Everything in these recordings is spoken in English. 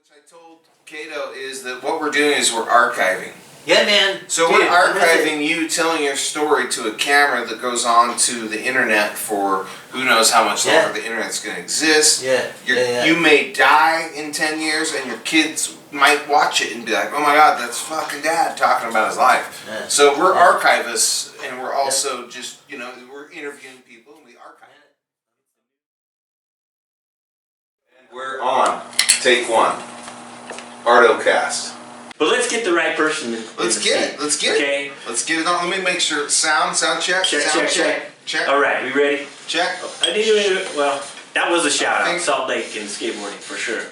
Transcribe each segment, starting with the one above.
I told Kato is that what we're doing is we're archiving. Yeah, man. So we're archiving you telling your story to a camera that goes on to the internet for who knows how much longer the internet's going to exist. You may die in 10 years and your kids might watch it and be like, oh my God, that's fucking Dad talking about his life. Yeah. So we're archivists and we're also just, you know, we're interviewing people and we archive it. And we're on. Take one. Artocast. But let's get the right person. Let's get it. Let's get it. Let's get it on. Let me make sure. Sound check. Check. All right, we ready? Check. I need to. Well, that was a shout out. Salt Lake and skateboarding for sure.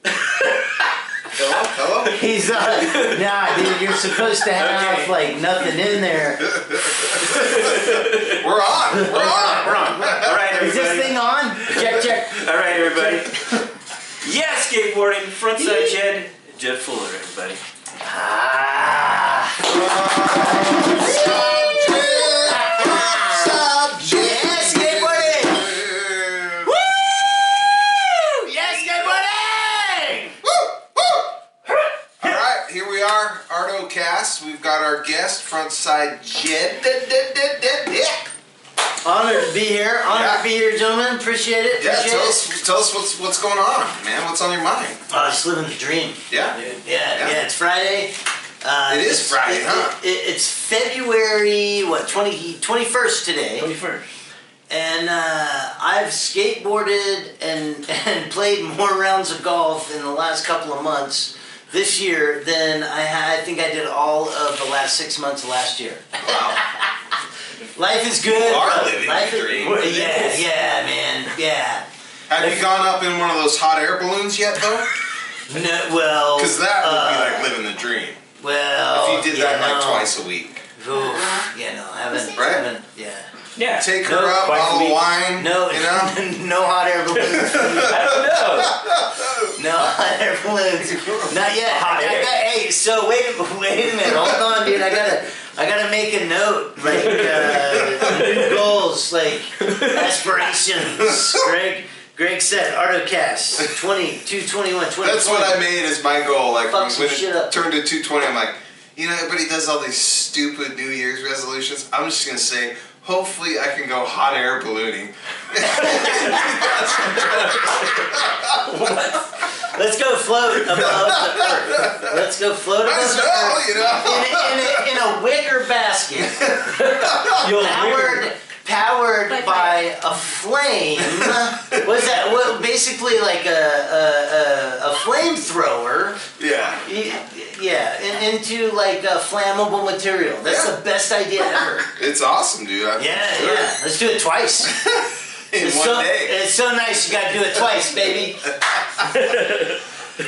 Hello. He's nah, dude. You're supposed to have like nothing in there. We're on. We're on. All right, everybody. Is this thing on? Check. All right, everybody. Yeah, skateboarding. Frontside JED. JED Fuller, everybody. Yeah, skateboarding! Woo! Yeah, skateboarding! Alright, here we are, Artocast. We've got our guest, Frontside JED. Honored to be here. Honored to be here, gentlemen. Appreciate it. Tell us what's going on, man. What's on your mind? Just living the dream. Yeah? Yeah, it's Friday. It is Friday, huh? It's February, 21st today. 21st. And I've skateboarded and played more rounds of golf in the last couple of months this year than I think I did all of the last 6 months of last year. Wow. Life is good. You are living the dream. Yeah, man. Yeah. Have you gone up in one of those hot air balloons yet, though? No, well. Because that would be like living the dream. Well. If you did that like twice a week. Oof, yeah, no, I haven't. Right? Yeah. Take her up, bottle of wine. No, you know? no hot air balloons. I don't know. No hot air balloons. Not yet. Hey, so wait a minute. Hold on, dude. I gotta make a note. Like new goals, like aspirations. Greg said Artocast 221. That's what I made as my goal. Like when it turned to 220, I'm like, you know, everybody does all these stupid New Year's resolutions. I'm just gonna say, hopefully I can go hot air ballooning. Let's go float above the earth. Let's go float above the earth. You know? in a wicker basket. Powered by a flame. What's that? What, basically like a flamethrower. Yeah. Yeah, into like a flammable material. That's the best idea ever. It's awesome, dude. Yeah. Let's do it twice. In one day. It's so nice you gotta do it twice, baby.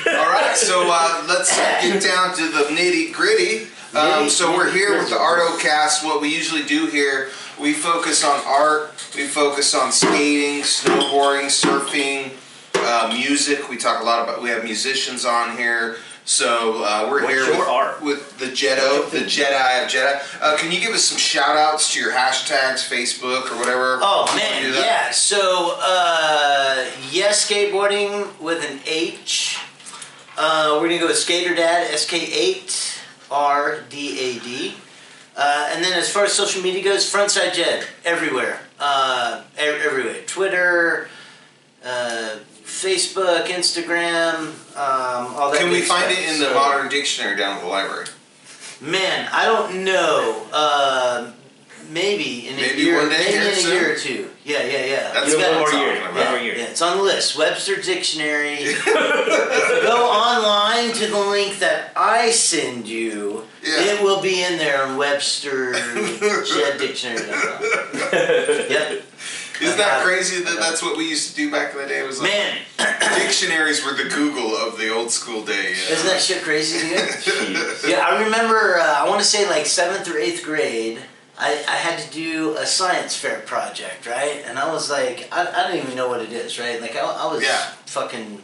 Alright, so let's get down to the nitty gritty. So we're here with the Artocast. What we usually do here, we focus on art, we focus on skating, snowboarding, surfing, music. We talk a lot about, we have musicians on here. So we're here with the Jedi of Jedi. Can you give us some shout outs to your hashtags, Facebook or whatever? Oh man, yeah. So yes, skateboarding with an H. We're gonna go with Skater Dad, SK8RDAD. And then as far as social media goes, Frontside JED everywhere. Everywhere. Twitter, Facebook, Instagram, all that. Can we find it in the Modern Dictionary down at the library? Man, I don't know. Maybe in a year, one day, maybe in a year or two. Yeah. That's one more year. Yeah, it's on the list. Webster Dictionary. If you go online to the link that I send you, it will be in there on Webster JED Dictionary. Yep. Isn't that crazy that that's what we used to do back in the day? It was like, man, dictionaries were the Google of the old school day. Isn't that shit crazy to you? Yeah, I remember, I want to say like 7th or 8th grade, I had to do a science fair project, right? And I was like, I don't even know what it is, right? Like I was fucking,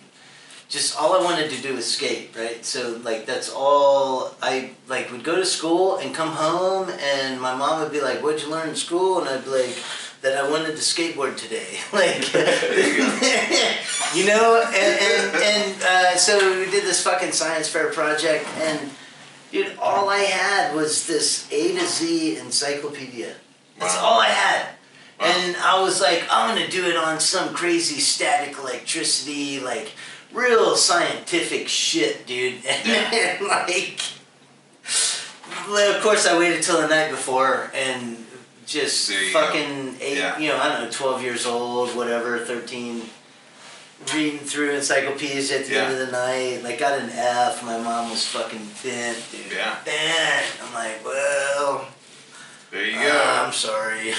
just all I wanted to do was skate, right? So like that's all, I like would go to school and come home and my mom would be like, what'd you learn in school? And I'd be like, that I wanted to skateboard today. Like, you know, and so we did this fucking science fair project, and dude, all I had was this A to Z encyclopedia. That's all I had. Wow. And I was like, I'm gonna do it on some crazy static electricity, like real scientific shit, dude. And like, of course, I waited till the night before and just fucking 8, I don't know, 12 years old, whatever, 13. Reading through encyclopedias at the end of the night, like got an F. My mom was fucking bent, dude. Yeah. Bent. I'm like, well. There you go. I'm sorry.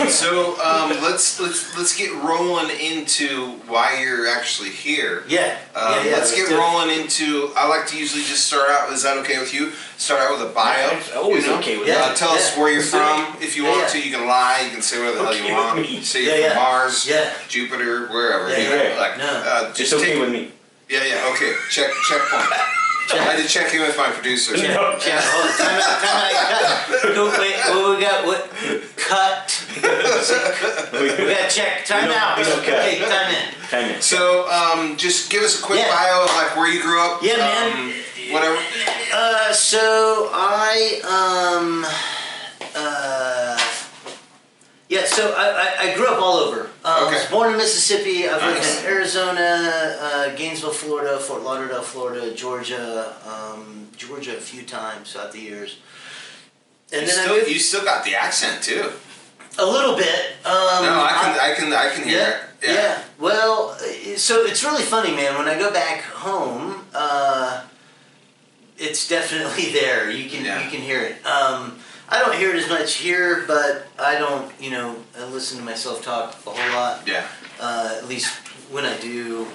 So let's get rolling into why you're actually here. Let's get rolling into. I like to usually just start out. Is that okay with you? Start out with a bio. Always okay with that. Tell us where you're from. If you want to, you can lie. You can say whatever the hell you want. Say you're from Mars, Jupiter, wherever. Just okay with me. Yeah. Okay. Checkpoint. I had to check in with my producer. Hold on. Time out. Go, wait, what we got? What? Cut. We got to check. Time out. Okay, time in. So, just give us a quick bio of like where you grew up. Yeah, man. Whatever. So I grew up all over. I was born in Mississippi. I've lived in Arizona, Gainesville, Florida, Fort Lauderdale, Florida, Georgia, Georgia a few times throughout the years. And you still got the accent too. A little bit. No, I can hear it. Yeah. Well, so it's really funny, man. When I go back home, it's definitely there. You can hear it. I don't hear it as much here, but I don't, I listen to myself talk a whole lot. Yeah. At least when I do,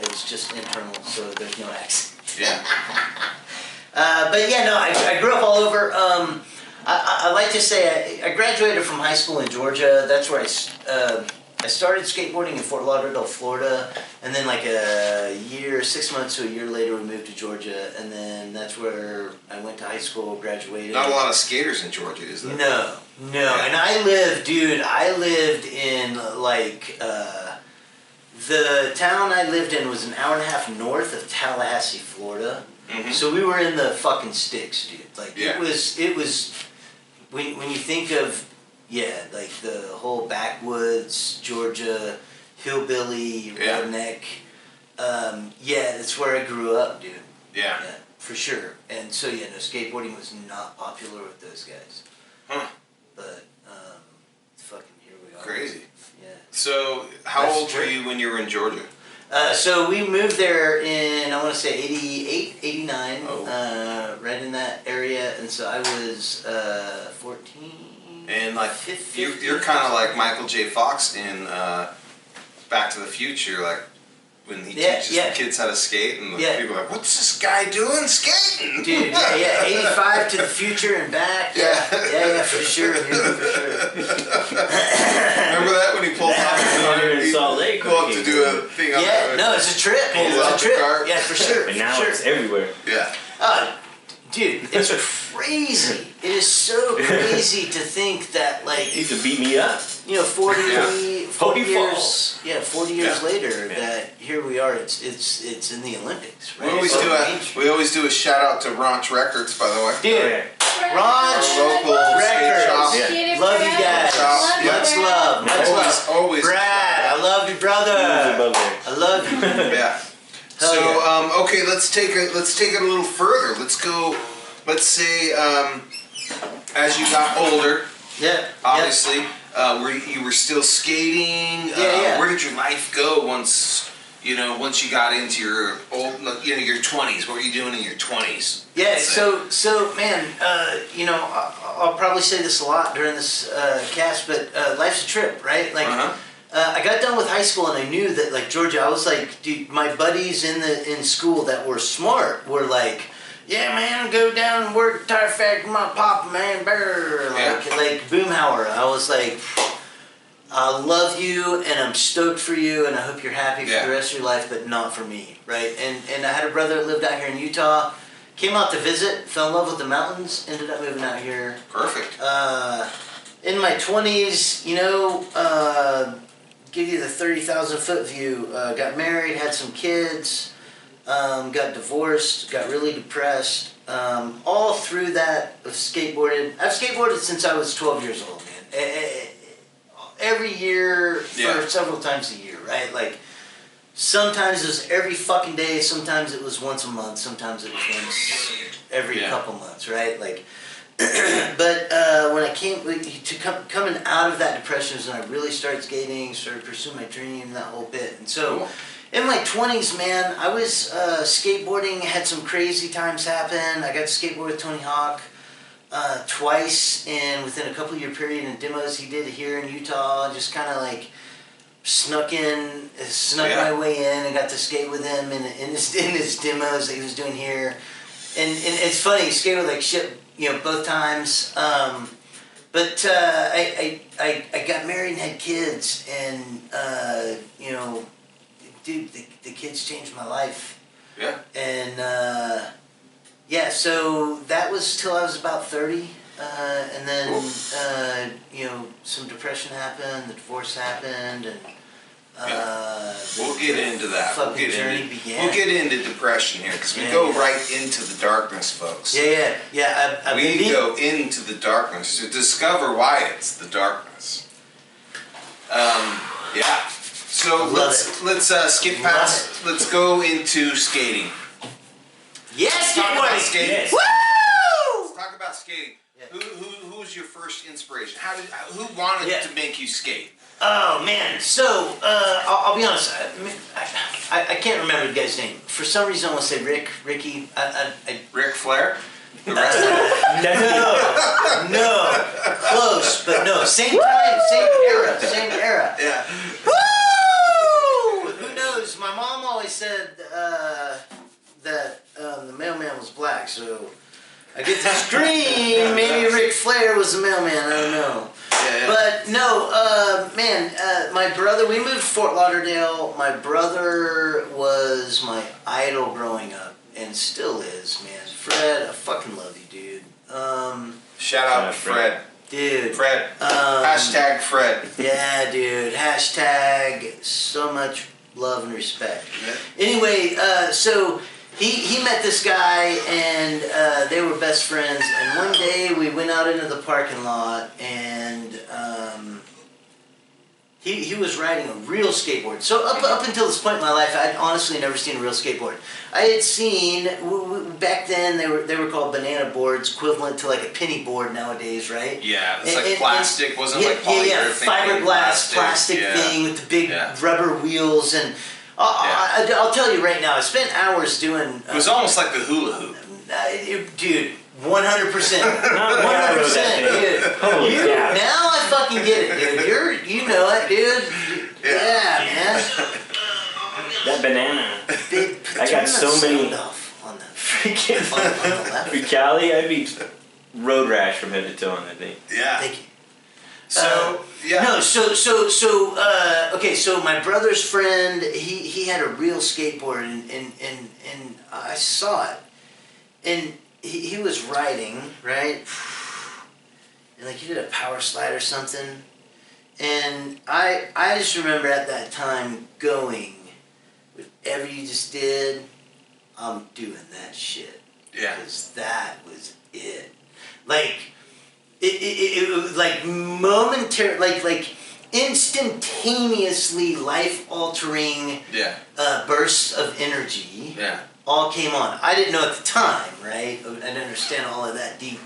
it's just internal, so there's no accent. Yeah. But yeah, no, I grew up all over. I like to say I graduated from high school in Georgia. That's where I started skateboarding in Fort Lauderdale, Florida, and then like 6 months to a year later, we moved to Georgia, and then that's where I went to high school, graduated. Not a lot of skaters in Georgia, is there? No. Yeah. And I lived in like, the town I lived in was an hour and a half north of Tallahassee, Florida. Mm-hmm. So we were in the fucking sticks, dude. Like, it was, when you think of, like the whole backwoods, Georgia, hillbilly, redneck. That's where I grew up, dude. Yeah, for sure. And so skateboarding was not popular with those guys. Huh. But fucking here we are. Crazy. Yeah. So how old were you when you were in Georgia? So we moved there in, I want to say 88, 89, right in that area. And so I was 14. And like you're kind of like Michael J. Fox in Back to the Future, like when he teaches the kids how to skate, and people are like, "What's this guy doing skating?" Dude, 85 to the future and back. Yeah, for sure. Remember that when he pulls off in Salt Lake, go up to do a thing on the no, it's a trip. It's a trip. Yeah, for sure. And now it's everywhere. Yeah. Dude, it's crazy. It is so crazy to think that, like, you used to beat me up. 40 years. Yeah, 40 years later, that here we are. It's in the Olympics, right? We always do a shout out to Raunch Records, by the way. Dude, Raunch local Records. Skate shop. Love you guys. Much love. Always. Brad, I love you, brother. I love you. Yeah. So okay, let's take it a little further. Let's go. Let's say as you got older. Obviously, you were still skating. Where did your life go once you got into your your 20s? What were you doing in your 20s? Yeah. So man, I'll probably say this a lot during this cast, but life's a trip, right? Like. I got done with high school and I knew that, like, Georgia, I was like, dude, my buddies in school that were smart were like, yeah, man, go down and work at tire factory with my papa, man, like Boomhauer. I was like, I love you and I'm stoked for you and I hope you're happy for the rest of your life, but not for me, right? And I had a brother that lived out here in Utah, came out to visit, fell in love with the mountains, ended up moving out here. Perfect. In my 20s, give you the 30,000 foot view. Got married, had some kids. got divorced, got really depressed. All through that, I've skateboarded since I was 12 years old, man. Every year for several times a year, right? Like, sometimes it was every fucking day, sometimes it was once a month, sometimes it was once every couple months, right? Like, but when I came coming out of that depression is when I really started skating, started pursuing my dream, that whole bit. And so, in my 20s, man, I was skateboarding, had some crazy times happen. I got to skateboard with Tony Hawk twice, and within a couple-year period in demos he did here in Utah, just kind of like snuck my way in and got to skate with him in his demos that he was doing here. And it's funny, he skated like shit, both times. But I got married and had kids, and dude, the kids changed my life. Yeah. And so that was till I was about 30. And then, some depression happened, the divorce happened, and we'll get into that. We'll get into depression here, because we go right into the darkness, folks. Yeah. We go into the darkness to discover why it's the darkness. So let's skip past. Let's go into skating. Yes, talk about skating. Yes. Woo! Let's talk about skating. Yeah. Who was your first inspiration? Who wanted to make you skate? Oh man, so I'll be honest. I can't remember the guy's name. For some reason, I want to say Ricky. Ric Flair. No, close, but no. Same time, same era. Yeah. Woo! Who knows? My mom always said that the mailman was black, so I get to scream. Maybe Ric Flair was the mailman. I don't know. Yeah. But no, man. My brother. We moved to Fort Lauderdale. My brother was my idol growing up, and still is, man. Fred, I fucking love you, dude. Shout out to Fred. Dude. Fred. Hashtag Fred. Yeah, dude. Hashtag so much love and respect. Yeah. Anyway, so he met this guy, and they were best friends. And one day we went out into the parking lot, and he was riding a real skateboard. So up until this point in my life, I'd honestly never seen a real skateboard. I had seen back then they were called banana boards, equivalent to like a penny board nowadays, right? Yeah, it's like plastic, wasn't like polyurethane. Fiberglass plastic thing with the big rubber wheels, and I'll tell you right now, I spent hours doing. It was almost like the hula hoop. Dude. 100%. 100%, dude. Holy cow. Now I fucking get it, dude. You know it, dude. Yeah, man. That banana. I got so many. On the Freaking. on the left. For Cali, I'd be road rash from head to toe on that thing. Yeah. Thank you. So Okay, so my brother's friend, he had a real skateboard, and I saw it, and he was riding, right, and like he did a power slide or something, and I just remember at that time going, whatever you just did, I'm doing that shit. Yeah. Because that was it. Like, it was like momentary, like instantaneously life-altering bursts of energy all came on. I didn't know at the time, right? I didn't understand all of that deep.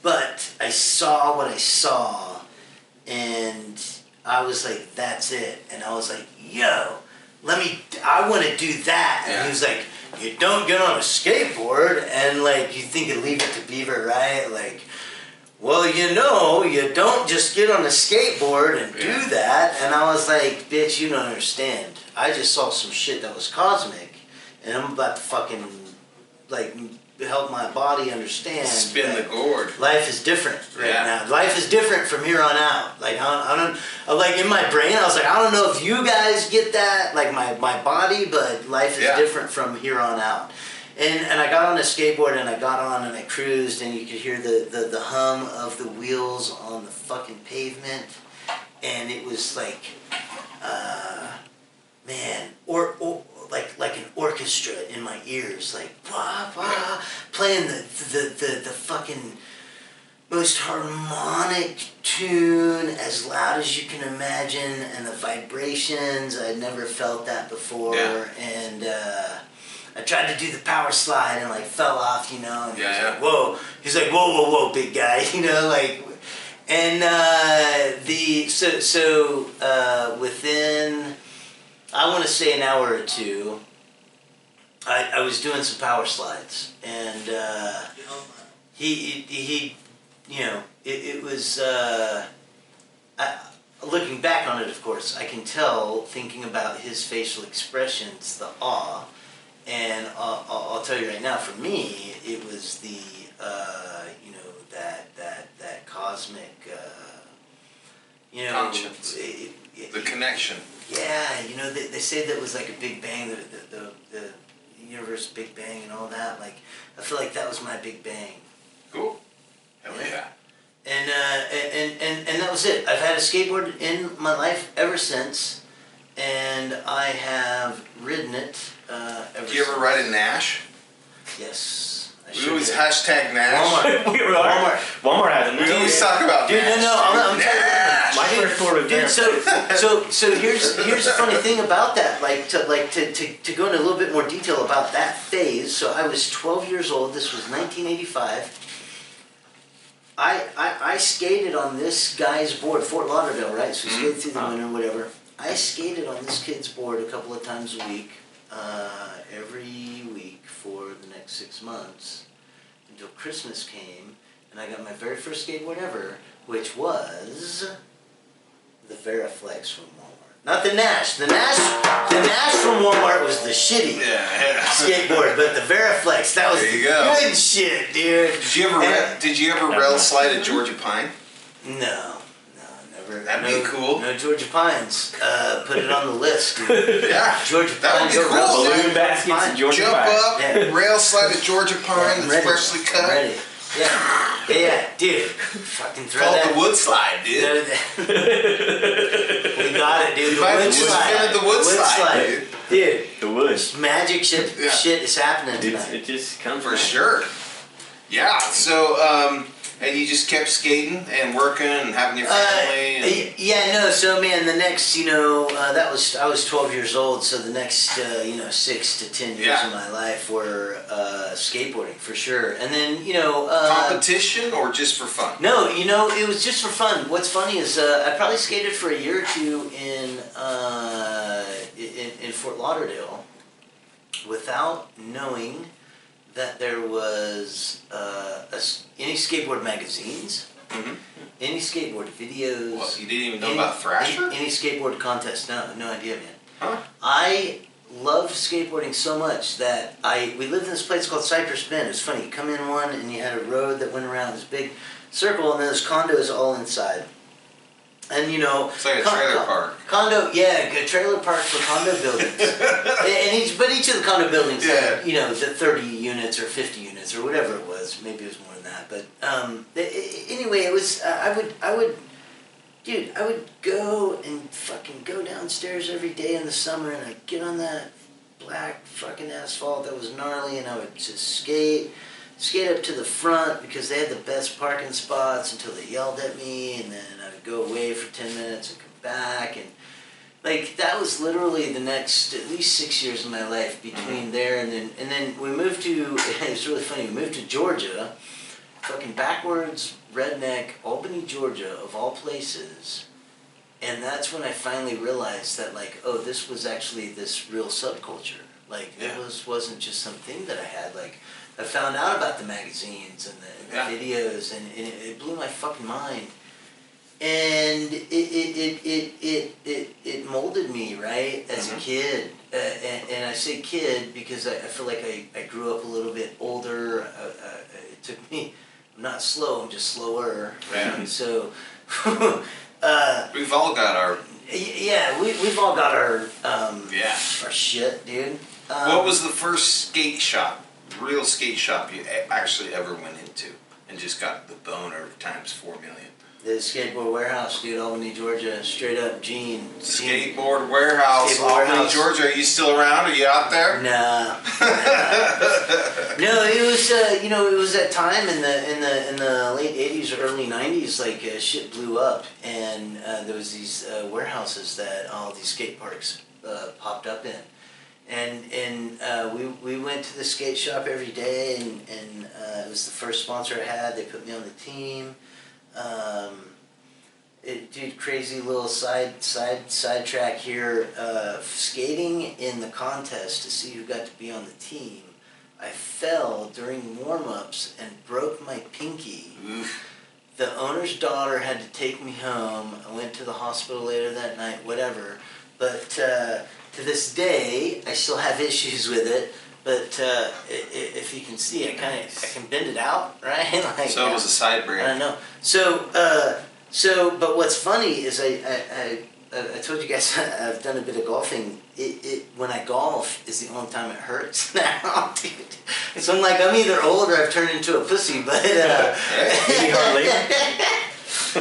But I saw what I saw, and I was like, that's it. And I was like, yo, I want to do that. And he was like, you don't get on a skateboard and like you think you leave it to Beaver, right? Like, well, you don't just get on a skateboard and do that. And I was like, bitch, you don't understand. I just saw some shit that was cosmic, and I'm about to fucking like help my body understand. Spin the gourd. Life is different now. Life is different from here on out. Like I don't like in my brain, I was like, I don't know if you guys get that, like my body, but life is different from here on out. And I got on a skateboard, and I got on and I cruised, and you could hear the hum of the wheels on the fucking pavement, and it was like, man, or like an orchestra in my ears, like wah wah, playing the fucking most harmonic tune as loud as you can imagine, and the vibrations. I'd never felt that before, and I tried to do the power slide and like fell off, you know. And he was like, whoa. He's like, whoa, whoa, whoa, big guy, you know, like. And within, I want to say an hour or two, I was doing some power slides, and he you know, it was, looking back on it, of course, I can tell, thinking about his facial expressions, the awe, and I'll tell you right now, for me, it was the, you know, that cosmic, you know, conscience, the connection. Yeah, you know, they say that was like a Big Bang, the universe Big Bang and all that. Like, I feel like that was my Big Bang. Cool. Hell yeah. And that was it. I've had a skateboard in my life ever since, and I have ridden it ever since. Did you ever ride a Nash? Yes. We always hashtag Nash. Walmart has it. We always talk about Dude, Nash. I'm Nash. My first board was dude, so here's the funny thing about that. To go into a little bit more detail about that phase. So I was 12 years old. This was 1985. I skated on this guy's board, Fort Lauderdale, right? So we skated through the winter, whatever. I skated on this kid's board a couple of times a week, every week for the next 6 months until Christmas came, and I got my very first skateboard ever, which was the Veriflex from Walmart. Not the Nash. The Nash from Walmart was the shitty skateboard, but the Veriflex, that was the good shit, dude. Did you ever rail slide at Georgia Pine? No, never. That'd be cool. No Georgia Pines. Put it on the list, dude. Yeah, Georgia that would Pines. be cool. Balloon baskets and Georgia Jump Pine. up, rail slide at Georgia Pine, that's freshly cut. I'm ready. Yeah, dude. Fucking throw Call that. it the wood slide, dude. We got it, dude. You might have just invented the wood slide, dude. The wood. Magic shit is happening tonight. It just comes for sure. Yeah. So, and you just kept skating and working and having your family. So man, the next, you know, I was 12 years old, so the next, 6 to 10 years of my life were skateboarding for sure. And then, you know, competition or just for fun? No, you know, it was just for fun. What's funny is I probably skated for a year or two in Fort Lauderdale without knowing that there was any skateboard magazines, any skateboard videos. What, you didn't even know about Thrasher? Any skateboard contests. No idea, man. Huh? I loved skateboarding so much that we lived in this place called Cypress Bend. It was funny. You come in one and you had a road that went around this big circle, and there's condos all inside. And you know, it's like a trailer park. A trailer park for condo buildings. But each of the condo buildings had, you know, the 30 units or 50 units or whatever it was. Maybe it was more than that. But anyway, it was. I would go and fucking go downstairs every day in the summer, and I'd get on that black fucking asphalt that was gnarly, and I would just skate up to the front because they had the best parking spots until they yelled at me, and then I would go away for 10 minutes and come back, and like that was literally the next at least 6 years of my life between there and then we moved to, it was really funny, we moved to Georgia, fucking backwards, redneck, Albany, Georgia, of all places, and that's when I finally realized that like, oh, this was actually this real subculture. Like, it wasn't just something that I had, like, I found out about the magazines and the videos, and it blew my fucking mind. And it molded me, right, as a kid. And I say kid because I feel like I grew up a little bit older. It took me, I'm not slow, I'm just slower. Yeah. So, we've all got our... Yeah, we've all got our shit, dude. What was the first real skate shop you actually ever went into and just got the boner times 4 million? The Skateboard Warehouse, dude, Albany, Georgia. Straight up, Gene. Skateboard Warehouse, Albany, Georgia. Are you still around? Are you out there? Nah. No, it was it was that time in the late '80s or early '90s, like shit blew up, and there was these warehouses that all these skate parks popped up in, and we went to the skate shop every day, and it was the first sponsor I had. They put me on the team. Dude, crazy little sidetrack here. Skating in the contest to see who got to be on the team, I fell during warm-ups and broke my pinky. Oof. The owner's daughter had to take me home. I went to the hospital later that night, whatever. But to this day, I still have issues with it. But if you can see, I can bend it out, right? Like, so it was a side break. I don't know. But what's funny is I told you guys I've done a bit of golfing. When I golf is the only time it hurts now, dude. So I'm like, I'm either old or I've turned into a pussy, but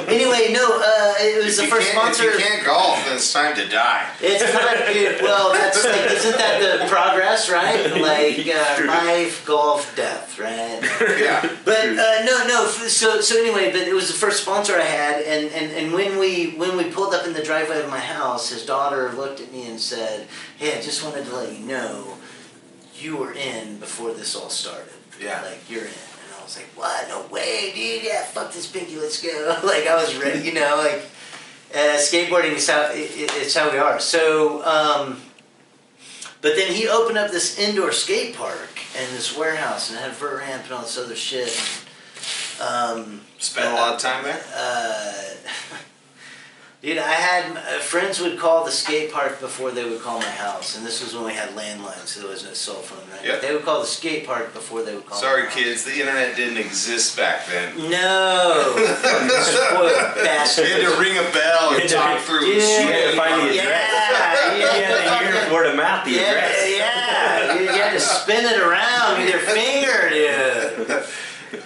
anyway, no, it was the first sponsor. If you can't golf, then it's time to die. It's kind of, dude, well, that's like, isn't that the progress, right? Like, life, golf, death, right? Yeah. But, no, so anyway, but it was the first sponsor I had, and when we pulled up in the driveway of my house, his daughter looked at me and said, hey, I just wanted to let you know, you were in before this all started. Yeah. Like, you're in. I was like, what? No way, dude. Yeah, fuck this pinky. Let's go. Like, I was ready, skateboarding is it's how we are. So, but then he opened up this indoor skate park and this warehouse and had a vert ramp and all this other shit. Spent a lot of time there? Dude, I had friends would call the skate park before they would call my house, and this was when we had landlines, so there was no cell phone, right? Yep. They would call the skate park before they would call. Sorry, my house. kids, the internet didn't exist back then. No, spoiled bastard. You had to ring a bell and talk through. You had to find the address. Yeah, You had to hear word of mouth the address. Yeah, you had to spin it around with your finger, dude.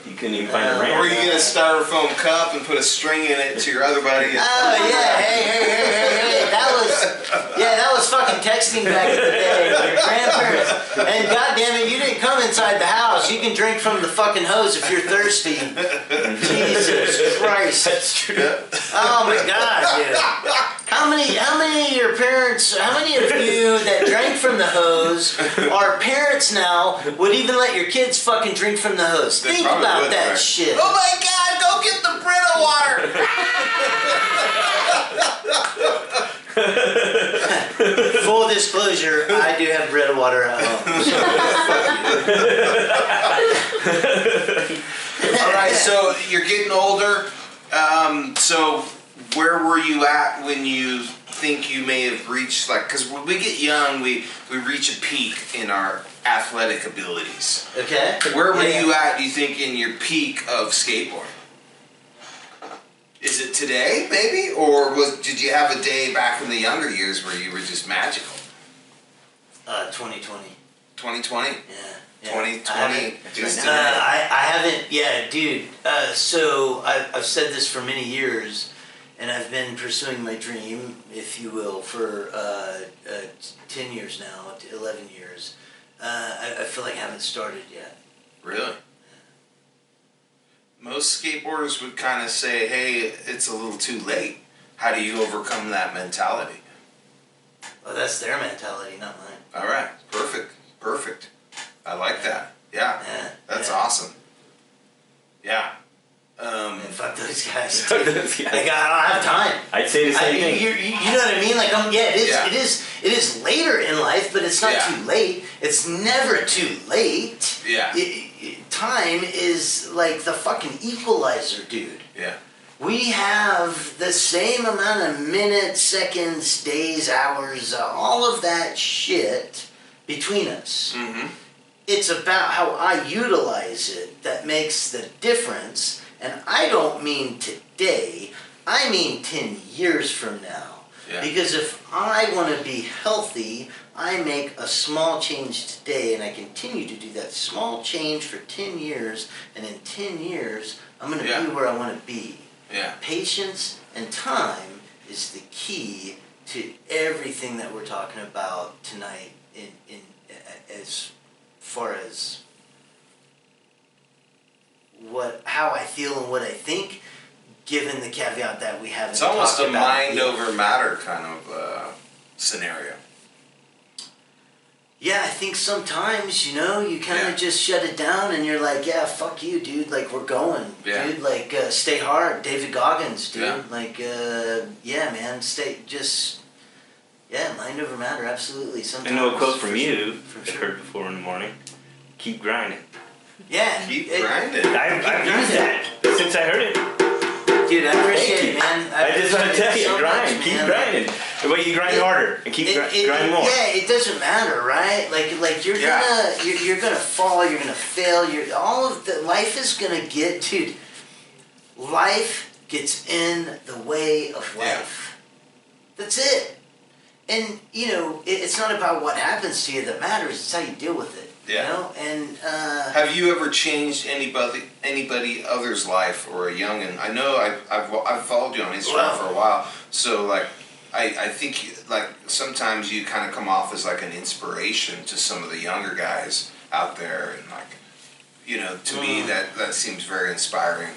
You couldn't even find a ramp. Or you get a styrofoam cup and put a string in it to your other buddy. Oh yeah, hey, that was fucking texting back in the day. Your grandparents, and goddamn it, you didn't come inside the house. You can drink from the fucking hose if you're thirsty. Jesus Christ. That's true. Oh my God, dude. How many of your parents, how many of you that drank from the hose are parents now would even let your kids fucking drink from the hose? They Think probably about would, that right? shit. Oh my God, go get the Brita water! Full disclosure, I do have Brita water at home. So, All right, so you're getting older. So where were you at when you think you may have reached, like, because when we get young, we reach a peak in our athletic abilities. okay. Where were you at, do you think, in your peak of skateboarding? Is it today, maybe? Or did you have a day back in the younger years where you were just magical? 2020. 2020? Yeah. 2020 is today. I haven't, yeah, dude. So I've said this for many years, and I've been pursuing my dream, if you will, for 10 years now, 11 years. I feel like I haven't started yet. Really? Most skateboarders would kind of say, hey, it's a little too late. How do you overcome that mentality? Well, that's their mentality, not mine. All right, perfect. I like that. Yeah, that's awesome. Yeah. Man, fuck those guys. Fuck those guys. Like, I don't have time. I'd say the same thing. You know what I mean? Like, it is later in life, but it's not too late. It's never too late. Yeah. Time is like the fucking equalizer, dude. Yeah. We have the same amount of minutes, seconds, days, hours, all of that shit between us. Mm-hmm. It's about how I utilize it that makes the difference. And I don't mean today, I mean 10 years from now. Yeah. Because if I want to be healthy, I make a small change today and I continue to do that small change for 10 years. And in 10 years, I'm going to be where I want to be. Yeah. Patience and time is the key to everything that we're talking about tonight in as far as how I feel and what I think, given the caveat that we haven't It's almost talked a about mind yet. over matter kind of scenario. Yeah, I think sometimes, you kind of Yeah. just shut it down and you're like, yeah, fuck you, dude. Like, we're going. Yeah. Dude, like, stay hard. David Goggins, dude. Yeah. Like, yeah, man, mind over matter, absolutely. Sometimes. I know a quote from you for I've sure. heard before in the morning. Keep grinding. Yeah. Keep grinding. I've used that since I heard it. Dude, I appreciate it, man. I just want to tell you, so grind. much, Keep man. grinding. But you grind harder and keep grind more. Yeah, it doesn't matter, right? Like you're gonna fall, you're gonna fail. Life is gonna get, dude. Life gets in the way of life. That's it. And it's not about what happens to you that matters. It's how you deal with it. Yeah. You know? And have you ever changed anybody other's life or a youngin? I know I've followed you on Instagram for a while, so like I think like sometimes you kind of come off as like an inspiration to some of the younger guys out there, and like to me that seems very inspiring.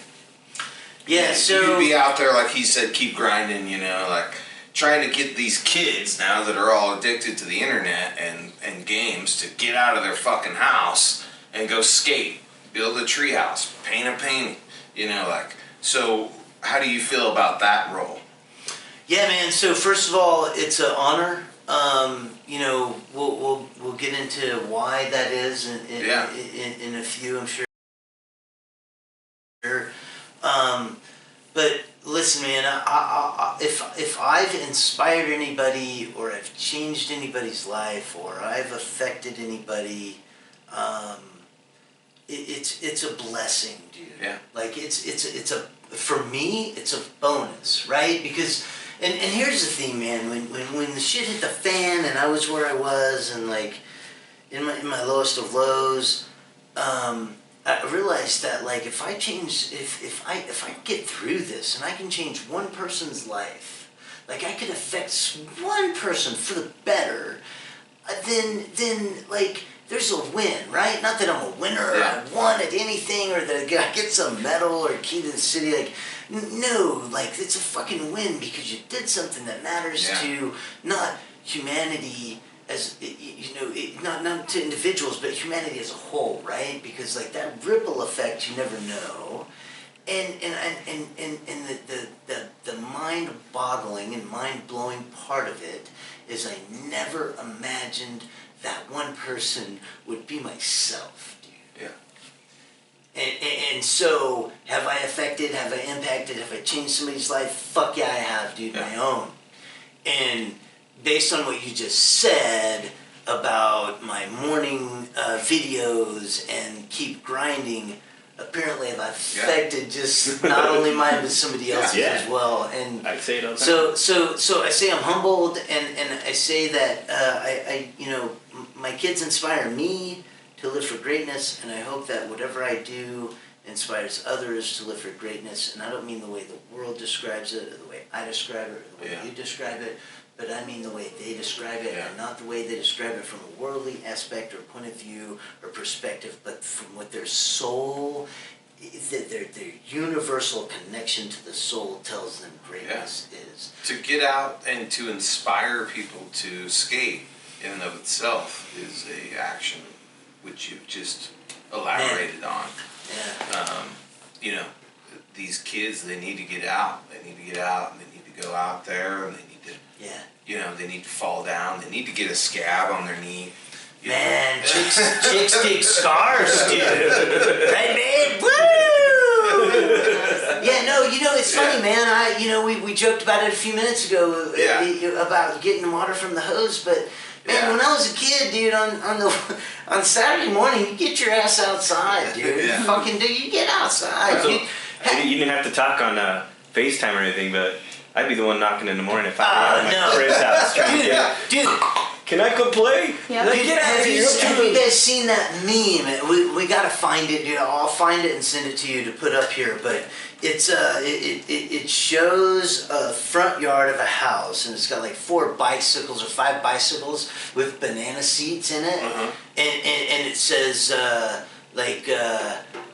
yeah, so you'd be out there like he said, keep grinding, like trying to get these kids now that are all addicted to the internet and games to get out of their fucking house and go skate, build a treehouse, paint a painting, so how do you feel about that role? yeah, man. So first of all, it's an honor. We'll get into why that is in a few, I'm sure. But listen, man, if I've inspired anybody or I've changed anybody's life or I've affected anybody, it's a blessing, dude. Yeah. Like for me, it's a bonus, right? Because and here's the thing, man. When the shit hit the fan and I was where I was and like in my lowest of lows, I realized that like if I get through this and I can change one person's life, like I could affect one person for the better, then like there's a win, right? Not that I'm a winner or I won at anything or that I get some medal or key to the city, like no, like it's a fucking win because you did something that matters to not humanity as not to individuals, but humanity as a whole, right? Because like that ripple effect, you never know, and the mind-boggling and mind-blowing part of it is I never imagined that one person would be myself, dude. Yeah. And so have I affected? Have I impacted? Have I changed somebody's life? Fuck yeah, I have, dude. My own. And based on what you just said about my morning videos and keep grinding, apparently I've affected just not only mine but somebody else's as well. And I say it all the time. So I say I'm humbled, and I say that I my kids inspire me to live for greatness, and I hope that whatever I do inspires others to live for greatness. And I don't mean the way the world describes it, or the way I describe it, or the way you describe it. But I mean the way they describe it, and not the way they describe it from a worldly aspect or point of view or perspective, but from what their soul, their universal connection to the soul tells them greatness is. To get out and to inspire people to skate in and of itself is a action which you've just elaborated on. Yeah. These kids, they need to get out. They need to get out, and they need to go out there, and they need to. Yeah. They need to fall down. They need to get a scab on their knee. Man, chicks dig scars, dude. Right, man? Woo! Yeah, no, it's funny, man. We joked about it a few minutes ago about getting water from the hose, but man, when I was a kid, dude, on Saturday morning, you get your ass outside, dude. Fucking dude, you get outside. So, you didn't have to talk on FaceTime or anything, but I'd be the one knocking in the morning if I were at my friend's house. Dude, Can I come play? Yeah. Like, get out of here. Have you guys seen that meme? We gotta find it. You know, I'll find it and send it to you to put up here. But it's it shows a front yard of a house, and it's got like 4 bicycles or 5 bicycles with banana seats in it, and it says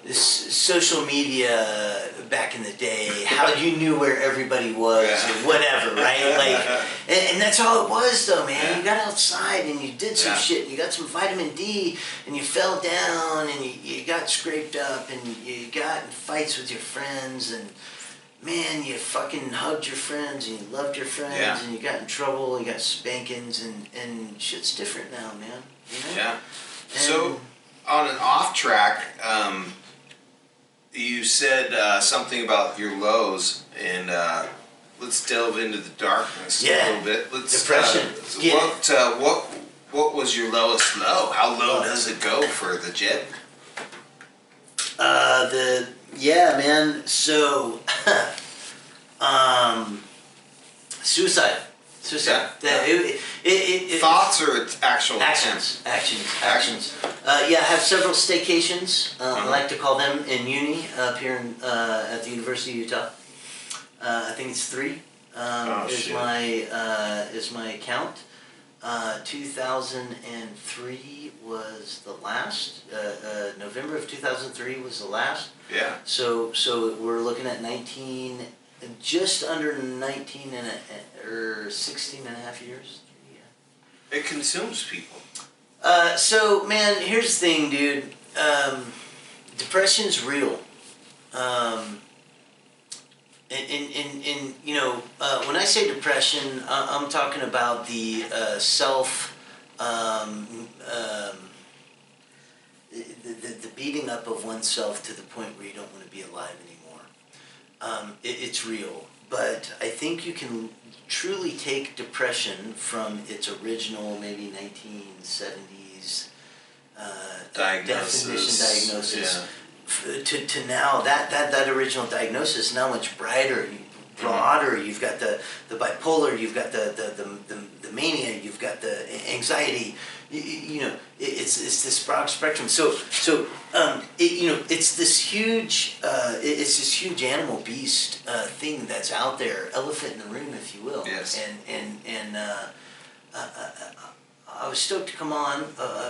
this social media back in the day, how you knew where everybody was or whatever, right? Like, and that's all it was though, man. Yeah. You got outside and you did some shit. You got some vitamin D and you fell down and you got scraped up and you got in fights with your friends and man, you fucking hugged your friends and you loved your friends and you got in trouble, you got spankings and shit's different now, man. You know? Yeah. And So on an off track, you said something about your lows, and let's delve into the darkness a little bit. Let's depression. What was your lowest low? How low does it go for the JED? Man. So, suicide. Thoughts or actual Actions. I have several staycations. I like to call them in uni up here at the University of Utah. I think it's 3. Is my count. 2003 was the last. November of 2003 was the last. Yeah. So we're looking at just under 19 or 16 and a half years. Yeah. It consumes people. So man, here's the thing, dude. Depression's real. And you know, when I say depression, I'm talking about the the beating up of oneself to the point where you don't want to be alive anymore. It's real, but I think you can truly take depression from its original, maybe 1970s diagnosis. To now that original diagnosis is now much brighter, broader. You've got the bipolar, you've got the mania, you've got the anxiety. You know, it's this broad spectrum. So it's this huge animal beast thing that's out there, elephant in the room, if you will. Yes. And I was stoked to come on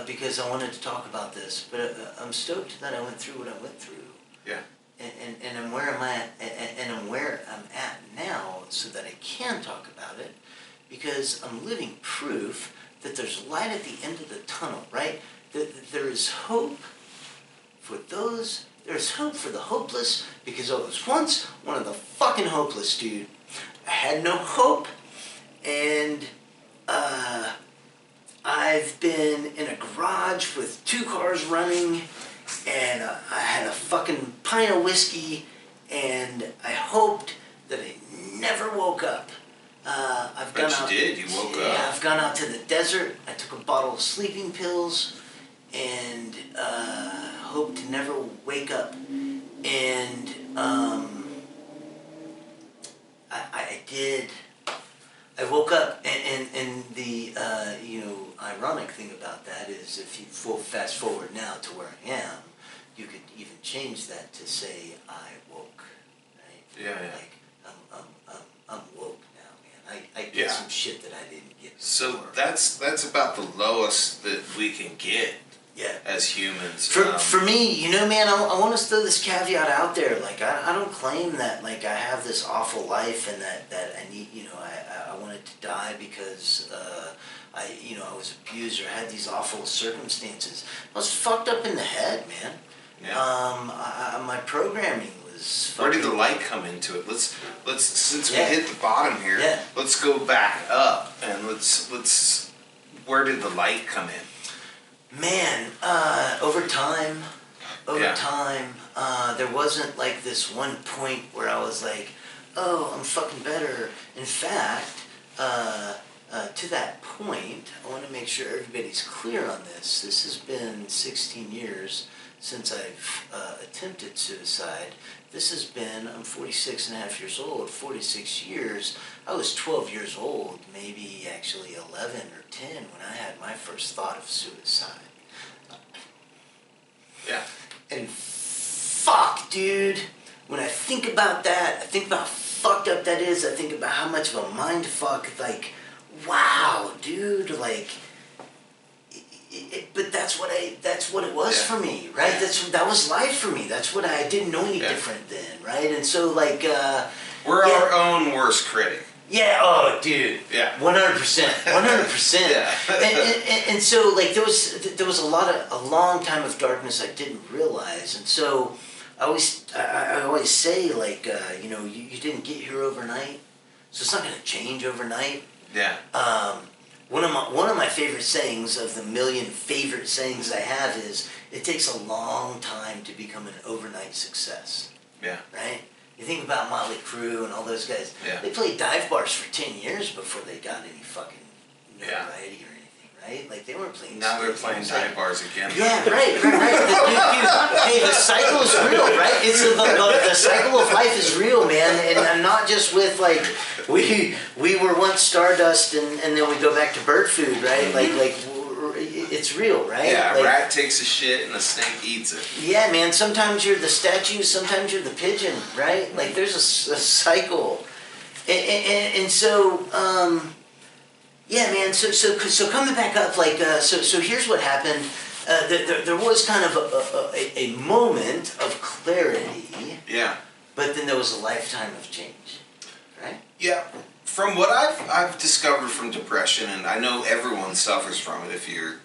because I wanted to talk about this, but I'm stoked that I went through what I went through. Yeah. And I'm where I'm at, and I'm where I'm at now, so that I can talk about it, because I'm living proof that there's light at the end of the tunnel, right? That there is hope for those. There's hope for the hopeless, because I was once one of the fucking hopeless, dude. I had no hope, and I've been in a garage with 2 cars running, and I had a fucking pint of whiskey, and I hoped that I never woke up. You did. You woke up. Yeah, I've gone out to the desert. I took a bottle of sleeping pills, and hoped to never wake up. And I did. I woke up, and the ironic thing about that is, if you fast forward now to where I am, you could even change that to say I woke, right? Yeah. Like I'm woke now, man. I get some shit that I didn't get before. So that's about the lowest that we can get. Yeah. As humans. For me, you know, man, I want to throw this caveat out there. Like, I don't claim that, like, I have this awful life and that I need, you know, I wanted to die because I was abused or had these awful circumstances. I was fucked up in the head, man. Yeah. My programming was Where did the light come into it? Let's since we hit the bottom here, let's go back up and let's where did the light come in? Man, over time, there wasn't like this one point where I was like, oh, I'm fucking better. In fact, to that point, I want to make sure everybody's clear on this. This has been 16 years since I've attempted suicide. This has been, I'm 46 and a half years old, 46 years. I was 12 years old, maybe actually 11 or 10 when I had my first thought of suicide. Yeah. And fuck, dude, when I think about that, I think about how fucked up that is, I think about how much of a mind fuck, like, wow, dude, like, but that's what it was for me, right? That was life for me. That's what I didn't know any different then, right? And so, like, we're our own worst critic. Yeah. Oh, dude. Yeah. 100%. 100%. Yeah. And so, like, there was a long time of darkness I didn't realize, and so I always say, like, you know, you didn't get here overnight, so it's not going to change overnight. Yeah. One of my favorite sayings, of the million favorite sayings I have, is it takes a long time to become an overnight success. Yeah. Right? You think about Motley Crue and all those guys. Yeah. They played dive bars for 10 years before they got any fucking notoriety or anything, right? Like, they weren't playing. Now they're playing dive bars again. Yeah, right. Hey, the cycle is real, right? It's the cycle of life is real, man. And I'm not just with, like, we were once stardust and then we go back to bird food, right? Like it's real, right? Yeah, like, a rat takes a shit and a snake eats it. Yeah, man. Sometimes you're the statue, sometimes you're the pigeon, right? Like, there's a cycle, and so yeah, man. So coming back up, like, so here's what happened. There was kind of a moment of clarity. Yeah. But then there was a lifetime of change, right? Yeah. From what I've discovered from depression, and I know everyone suffers from it. If you're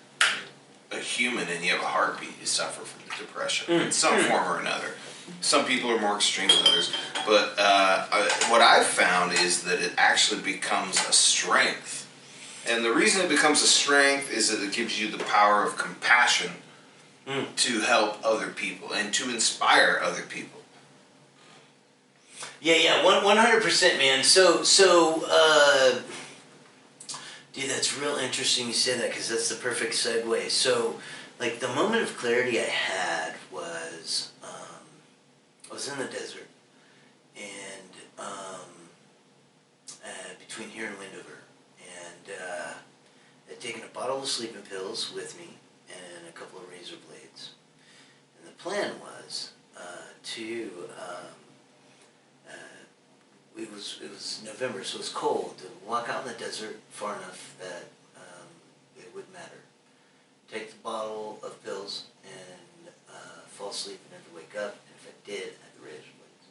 a human and you have a heartbeat, you suffer from depression in some form or another. Some people are more extreme than others. But what I've found is that it actually becomes a strength. And the reason it becomes a strength is that it gives you the power of compassion to help other people and to inspire other people. Yeah, 100%, man. So, dude, that's real interesting you say that, because that's the perfect segue. So, like, the moment of clarity I had was, I was in the desert, and between here and Wendover, and I'd taken a bottle of sleeping pills with me and a couple of razor blades, and the plan was to. It was November, so it was cold. To walk out in the desert far enough that it wouldn't matter. Take the bottle of pills and fall asleep and never wake up. And if I did, I had the razor blades.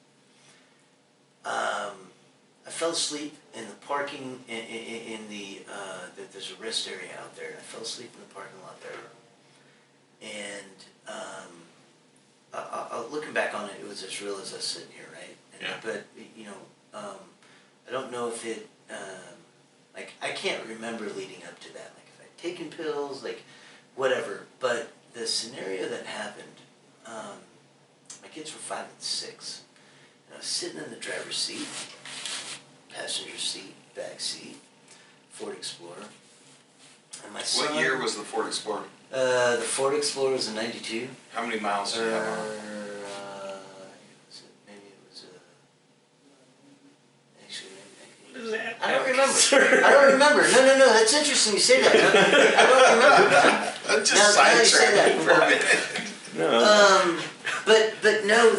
I fell asleep in the parking in the there's a rest area out there. I fell asleep in the parking lot there, and looking back on it, it was as real as us sitting here, right? And, but you know. I don't know if it, like, I can't remember leading up to that, like, if I'd taken pills, like, whatever, but the scenario that happened, my kids were 5 and 6, and I was sitting in the driver's seat, passenger seat, back seat, Ford Explorer, and my son... What year was the Ford Explorer? The Ford Explorer was a 92. How many miles did you have on it? I don't remember. No. That's interesting you say that. I don't remember. I'm just sidetracking for a minute. No. But no,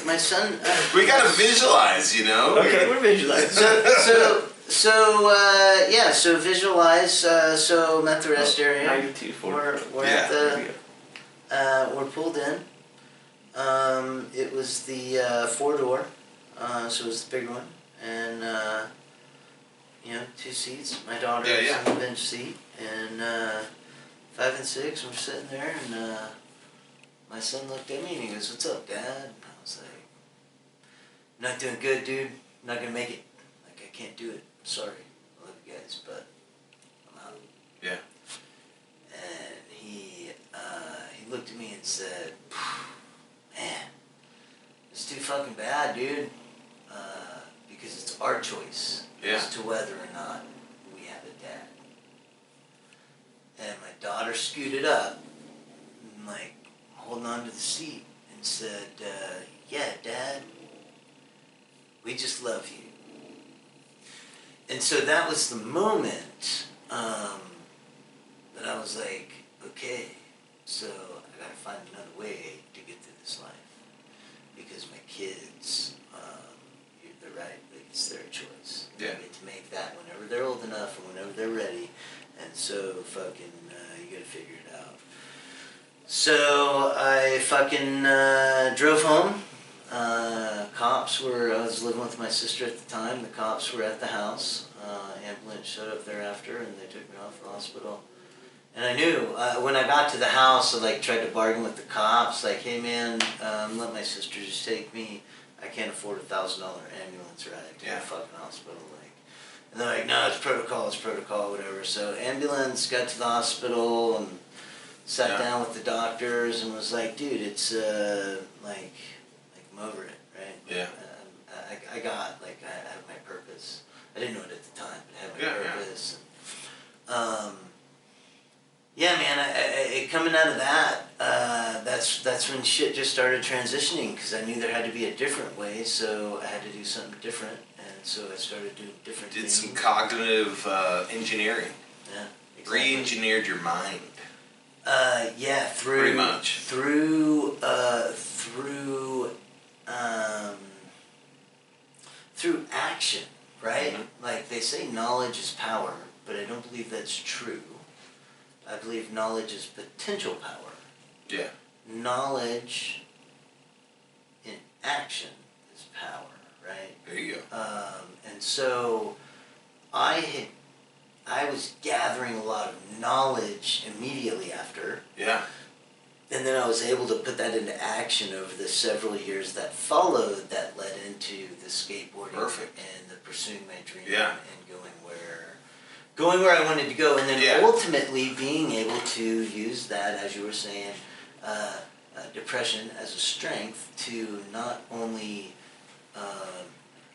my son. We gotta visualize, you know. Okay, we're visualizing. So visualize. So I'm at the rest area. 92, We're at the. We're pulled in. It was the 4-door. So it was the big one, and you know, 2 seats. My daughter was in the bench seat, and 5 and 6. We're sitting there, and my son looked at me and he goes, "What's up, Dad?" And I was like, "I'm not doing good, dude. I'm not gonna make it. Like, I can't do it. I'm sorry. I love you guys, but I'm out." Yeah. And he looked at me and said, "Man, it's too fucking bad, dude." Because it's our choice as to whether or not we have a dad. And my daughter scooted up holding onto the seat and said, yeah, Dad, we just love you. And so that was the moment that I was like, okay, so I gotta find another way to get through this life. Because my kids, they're right, like, it's their choice. They get to make that whenever they're old enough and whenever they're ready. And so fucking, you gotta figure it out. So I fucking drove home. I was living with my sister at the time. The cops were at the house. Ambulance showed up thereafter, and they took me off to the hospital. And I knew when I got to the house, I like tried to bargain with the cops, like, hey man, let my sister just take me. I can't afford $1,000 ambulance ride to the fucking hospital. Like, and they're like, no, it's protocol, whatever. So ambulance got to the hospital and sat down with the doctors and was like, dude, it's like I'm over it, right? Yeah. I have my purpose. I didn't know it at the time, but I had my purpose. Yeah, man, coming out of that, that's when shit just started transitioning, because I knew there had to be a different way, so I had to do something different, and so I started doing different things. Did some cognitive engineering. Yeah, exactly. Re-engineered your mind. Yeah, through... Pretty much. Through action, right? Mm-hmm. Like, they say knowledge is power, but I don't believe that's true. I believe knowledge is potential power. Yeah. Knowledge in action is power, right? There you go. And so I was gathering a lot of knowledge immediately after. Yeah. And then I was able to put that into action over the several years that followed, that led into the skateboarding. Perfect. And the pursuing my dream. Yeah. And going where I wanted to go, and then ultimately being able to use that, as you were saying, depression as a strength to not only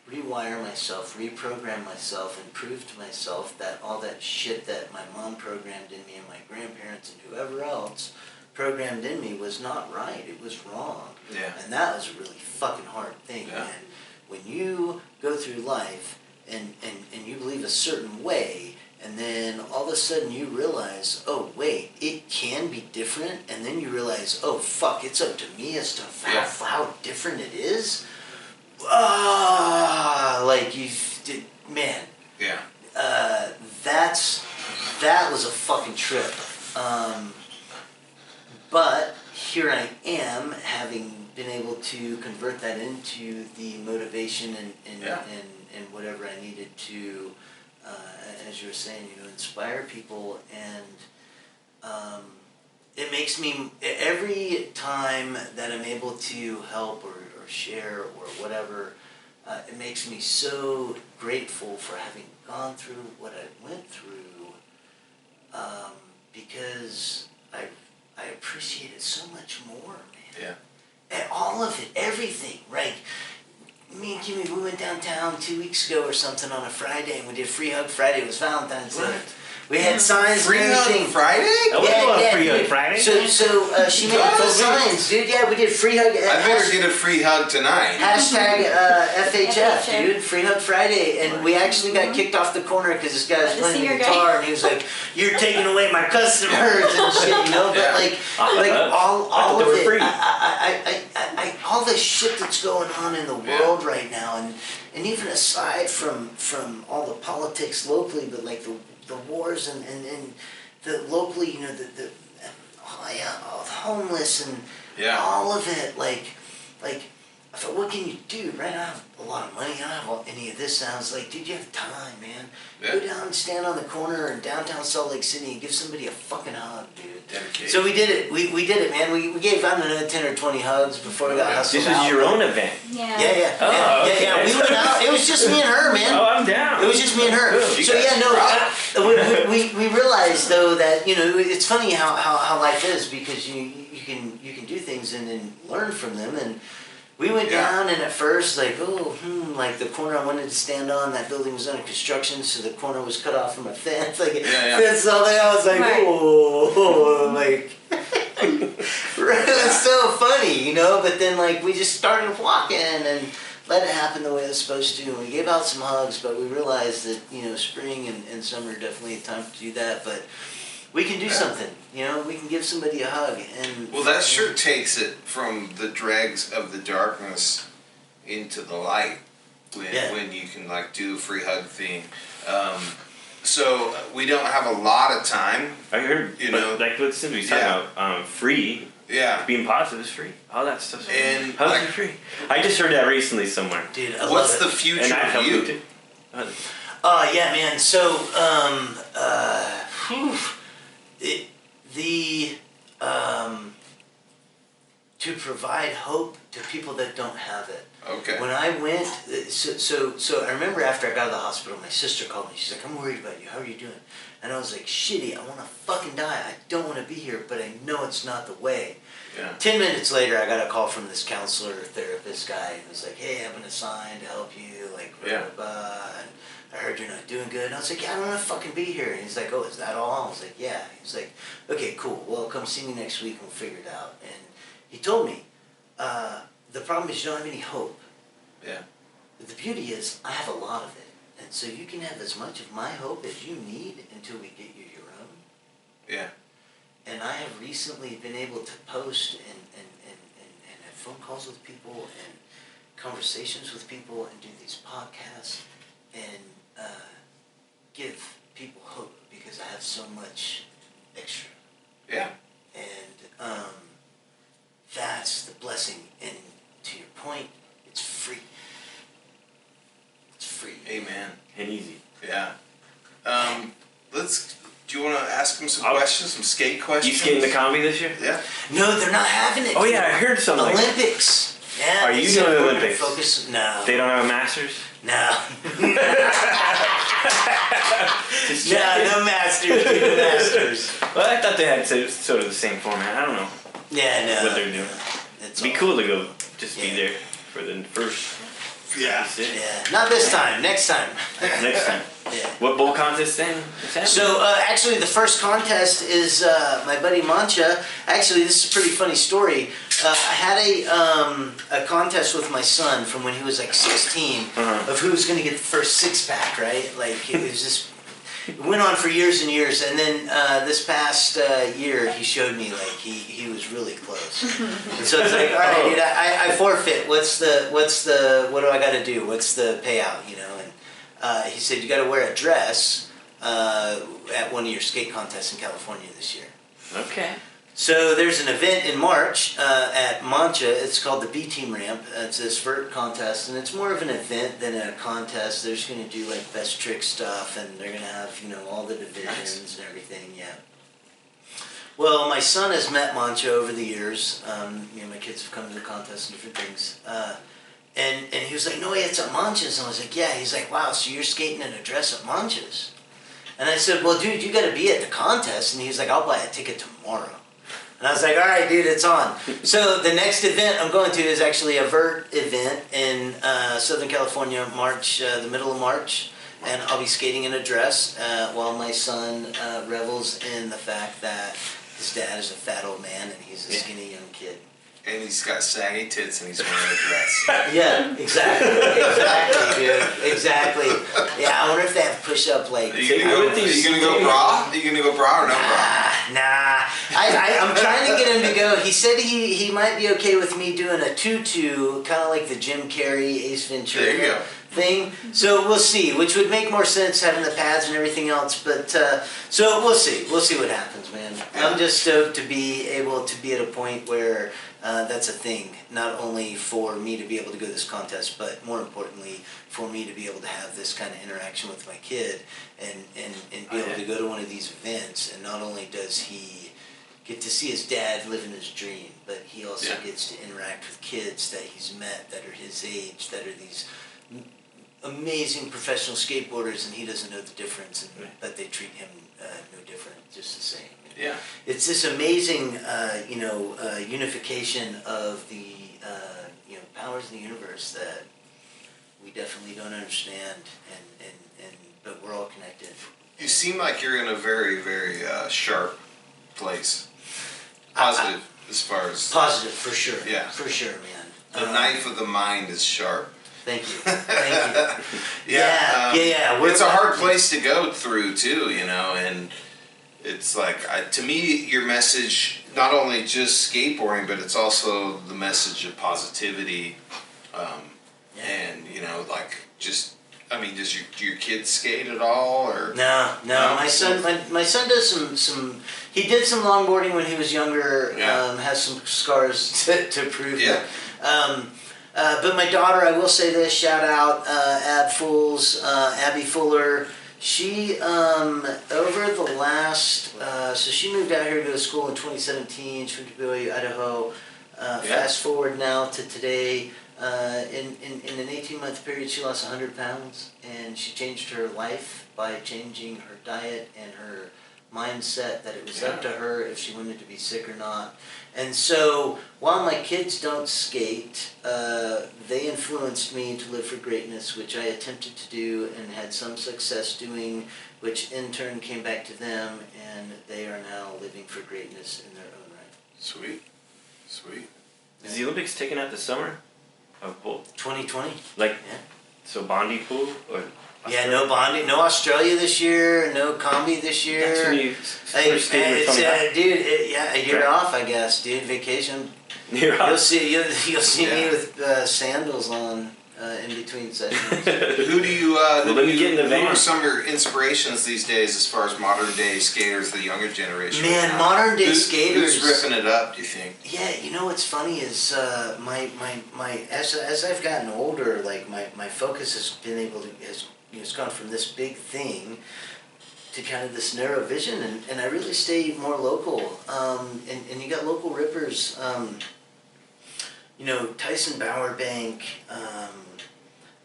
rewire myself, reprogram myself, and prove to myself that all that shit that my mom programmed in me and my grandparents and whoever else programmed in me was not right. It was wrong. Yeah. And that was a really fucking hard thing, man. When you go through life and you believe a certain way, and then all of a sudden you realize, oh wait, it can be different, and then you realize, oh fuck, it's up to me as to how different it is. Like you did, man. Yeah. That was a fucking trip. But here I am, having been able to convert that into the motivation and whatever I needed to, as you were saying, inspire people. And it makes me, every time that I'm able to help or share or whatever, it makes me so grateful for having gone through what I went through, because I appreciate it so much more, man. Yeah. And all of it, everything, right? Me and Kimmy, we went downtown 2 weeks ago or something on a Friday, and we did Free Hug Friday. It was Valentine's Day. Right. We had signs Free and everything. Hug Friday? Free Hug Friday. So she made full signs, dude. Yeah, we did Free Hug. I better get a free hug tonight. Hashtag FHF, dude. Free Hug Friday. And we actually got kicked off the corner because this guy was playing the guitar, and he was like, "You're taking away my customers," and shit, But like all of it, I all the shit that's going on in the world right now, and even aside from all the politics locally, but like the wars and the locally, the homeless and all of it, like I thought, what can you do, right? I don't have a lot of money, I don't have any of this. And I was like, dude, you have time, man. Go down and stand on the corner in downtown Salt Lake City and give somebody a fucking hug, dude. Dedication. So we did it. We did it, man. We gave, I don't know, 10 or 20 hugs before we got hustled out. This was your own event? Yeah. Okay. We went out. It was just me and her, man. Oh, I'm down. It was just me and her. So we realized though that it's funny how life is, because you can do things and then learn from them. And we went down, and at first, like the corner I wanted to stand on, that building was under construction, so the corner was cut off from a fence. Fence all there. I was like, like, right. So like we just started walking and let it happen the way it's supposed to. And we gave out some hugs, but we realized that, you know, spring and summer are definitely a time to do that. But we can do something, you know, we can give somebody a hug. And well, that sure takes it from the dregs of the darkness into the light when you can like do a free hug thing. So we don't have a lot of time. I heard, you know, like what Cindy's talking about, free. Yeah. Being positive is free. All that stuff's free. And hugs like, are free. I just heard that recently somewhere. Dude, what's the future and I of you? too. Yeah, man. So, to provide hope to people that don't have it. Okay. When I went, so I remember after I got out of the hospital, my sister called me. She's like, "I'm worried about you. How are you doing?" And I was like, "Shitty. I want to fucking die. I don't want to be here, but I know it's not the way." Yeah. 10 minutes later, I got a call from this counselor, therapist guy. He was like, "Hey, I've been assigned to help you, like, blah, blah, blah. And I heard you're not doing good." And I was like, "Yeah, I don't want to fucking be here." And he's like, "Oh, is that all?" I was like, "Yeah." He's like, "Okay, cool. Well, come see me next week and we'll figure it out." And he told me, the problem is you don't have any hope. Yeah. But the beauty is I have a lot of it. And so you can have as much of my hope as you need until we get you your own. Yeah. And I have recently been able to post and have phone calls with people and conversations with people and do these podcasts and give people hope because I have so much extra. Yeah. And that's the blessing. And to your point, it's free. It's free. Amen. And easy. Yeah. Do you want to ask them some questions, some skate questions? You skating the comedy this year? Yeah. No, they're not having it. Oh yeah, I heard something. Olympics. Yeah. Are you doing the Olympics? Focus. No. They don't have a Masters? No. No Masters. No Masters. Well, I thought they had sort of the same format. I don't know Yeah, no. what they're doing. It'd be cool to go just be there for the first. Yeah. Yeah. Not this time. Next time. Next time. Yeah. What bowl contest then? So actually, the first contest is my buddy Mancha. Actually, this is a pretty funny story. I had a contest with my son from when he was like 16 of who was going to get the first six-pack. Right? Like it was just. It went on for years and years, and then this past year, he showed me like he was really close. And so it's like, all right, dude, I forfeit. What do I got to do? What's the payout? You know? And he said you got to wear a dress at one of your skate contests in California this year. Okay. So there's an event in March at Mancha. It's called the B Team Ramp. It's this vert contest, and it's more of an event than a contest. They're just going to do like best trick stuff, and they're going to have all the divisions and everything. Yeah. Well, my son has met Mancha over the years. My kids have come to the contest and different things. And he was like, "No way, it's at Mancha's." And I was like, "Yeah." He's like, "Wow, so you're skating in a dress at Mancha's?" And I said, "Well, dude, you got to be at the contest." And he was like, "I'll buy a ticket tomorrow." And I was like, "All right, dude, it's on." So the next event I'm going to is actually a vert event in Southern California, March, the middle of March. And I'll be skating in a dress while my son revels in the fact that his dad is a fat old man and he's a skinny young kid. And he's got saggy tits and he's wearing a dress. Yeah, exactly. Exactly, dude. Exactly. Yeah, I wonder if they have push-up, like... Are you going to go bra? Are you going to go bra or no bra? Nah. I'm trying to get him to go. He said he might be okay with me doing a tutu, kind of like the Jim Carrey, Ace Ventura thing. So we'll see, which would make more sense having the pads and everything else. But so we'll see. We'll see what happens, man. I'm just stoked to be able to be at a point where that's a thing. Not only for me to be able to go to this contest, but more importantly, for me to be able to have this kind of interaction with my kid and be able to go to one of these events. And not only does he get to see his dad living his dream, but he also gets to interact with kids that he's met that are his age, that are these amazing professional skateboarders, and he doesn't know the difference, but they treat him no different, just the same. Yeah. It's this amazing, unification of the, powers of the universe that we definitely don't understand, but we're all connected. You seem like you're in a very, very sharp place. Positive, as far as... Positive, for sure. Yeah. For sure, man. The knife of the mind is sharp. Thank you. Thank you. Yeah. Yeah. It's a hard place to go through too, you know, and it's like, to me, your message, not only just skateboarding, but it's also the message of positivity. And, you know, like, just, I mean, does your kid skate at all, or? No. My son does some. He did some longboarding when he was younger. Yeah. Has some scars to prove Yeah. it. But my daughter, I will say this: shout out Abby Fuller. She over the last so she moved out here to go to school in 2017. She went to BYU, Idaho. Fast forward now to today. In an 18-month period, she lost 100 pounds, and she changed her life by changing her diet and her mindset that it was up to her if she wanted to be sick or not. And so, while my kids don't skate, they influenced me to live for greatness, which I attempted to do and had some success doing, which in turn came back to them, and they are now living for greatness in their own right. Sweet. Is the Olympics taken out this summer? Of pool? 2020. So Bondi pool or? Yeah, no Bondi, no Australia this year, no Combi this year. That's when you first skated coming back. Dude, a year off, I guess, dude. Vacation. You're You'll off. see me with sandals on in between sessions. Who do you? Let me get in the who van. are some of your inspirations these days, as far as modern day skaters, the younger generation? Man, modern day Who's skaters. ripping it up? Do you think? Yeah, you know what's funny is my as I've gotten older, like my focus has been it's gone from this big thing to kind of this narrow vision, and I really stay more local. And you got local rippers, you know, Tyson Bowerbank,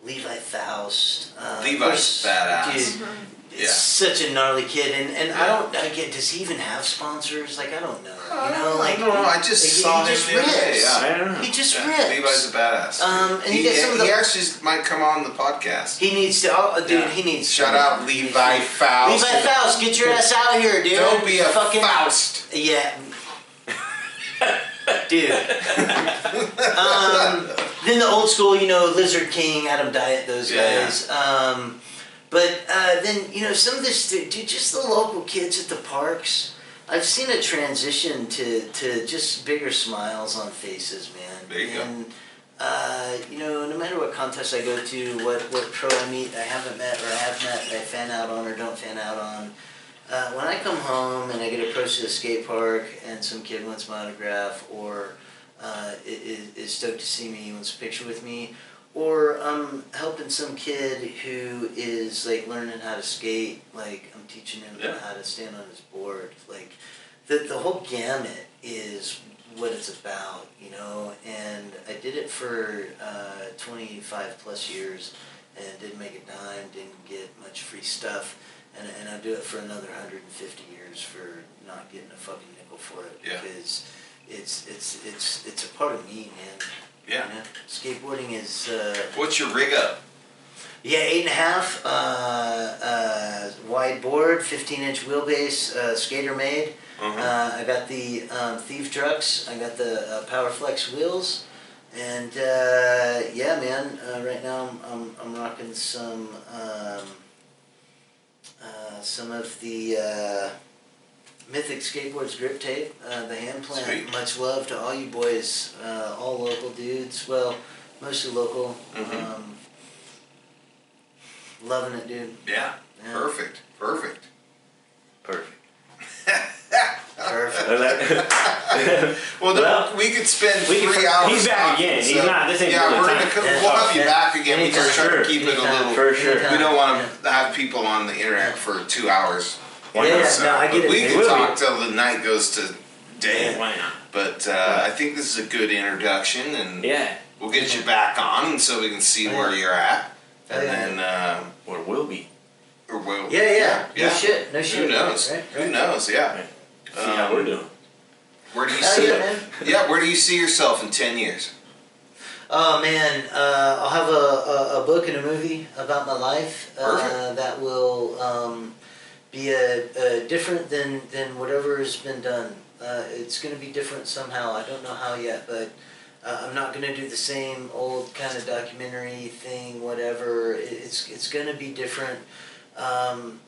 Levi Faust. Levi's badass. Dude, it's such a gnarly kid, and I get, does he even have sponsors? Like, I don't know. You know, like, I don't know. I just saw him the other day. rips. I don't know. He just Yeah, rips. Levi's a badass. And you get some of the. He actually might come on the podcast. He needs to. Oh, dude, he needs. Shout out Levi Faust. Levi Faust, get your ass out here, dude. Don't be a fucking Faust. Yeah. Dude. Then the old school, you know, Lizard King, Adam Diet, those guys. But then, you know, some of this, dude, just the local kids at the parks. I've seen a transition to just bigger smiles on faces, man. There you go. You know, no matter what contest I go to, what pro I meet, I haven't met, or I have met, I fan out on or don't fan out on. When I come home and I get approached to the skate park and some kid wants my autograph, or is stoked to see me, wants a picture with me, or I'm helping some kid who is like learning how to skate, like I'm teaching him how to stand on his board, like the whole gamut is what it's about, you know. And I did it for 25 plus years and didn't make a dime, didn't get much free stuff. And I'll do it for another 150 years for not getting a fucking nickel for it, because it's a part of me, man. Yeah. You know? Skateboarding is. What's your rig up? Yeah, 8.5 wide board, 15-inch wheelbase, skater made. I got the Thief trucks. I got the Powerflex wheels, and yeah, man. Right now I'm rocking some of the Mythic Skateboards grip tape, the hand plant. Sweet. Much love to all you boys, all local dudes. Well, mostly local. Loving it, dude. Yeah. Perfect. Perfect. Perfect. Well, we could spend 3 hours. He's back again. He's not. This ain't Yeah, really we're time. we'll have you back again. We just try to keep it a little. For sure. We don't want to have people on the internet for 2 hours. Why not? So, no, I get it. We It can will talk be. till the night goes to day. Why not? But I think this is a good introduction, and we'll get you back on, so we can see where you're at, and then Or will be. or we'll. Yeah. No shit. Who knows? Right. Who knows? Yeah. Right. See how we're doing. Where do you Hell see? yeah, man. Yeah. Where do you see yourself in 10 years? Oh man, I'll have a book and a movie about my life that will be different than whatever has been done. It's going to be different somehow. I don't know how yet, but I'm not gonna do the same old kind of documentary thing, whatever. It's gonna be different, and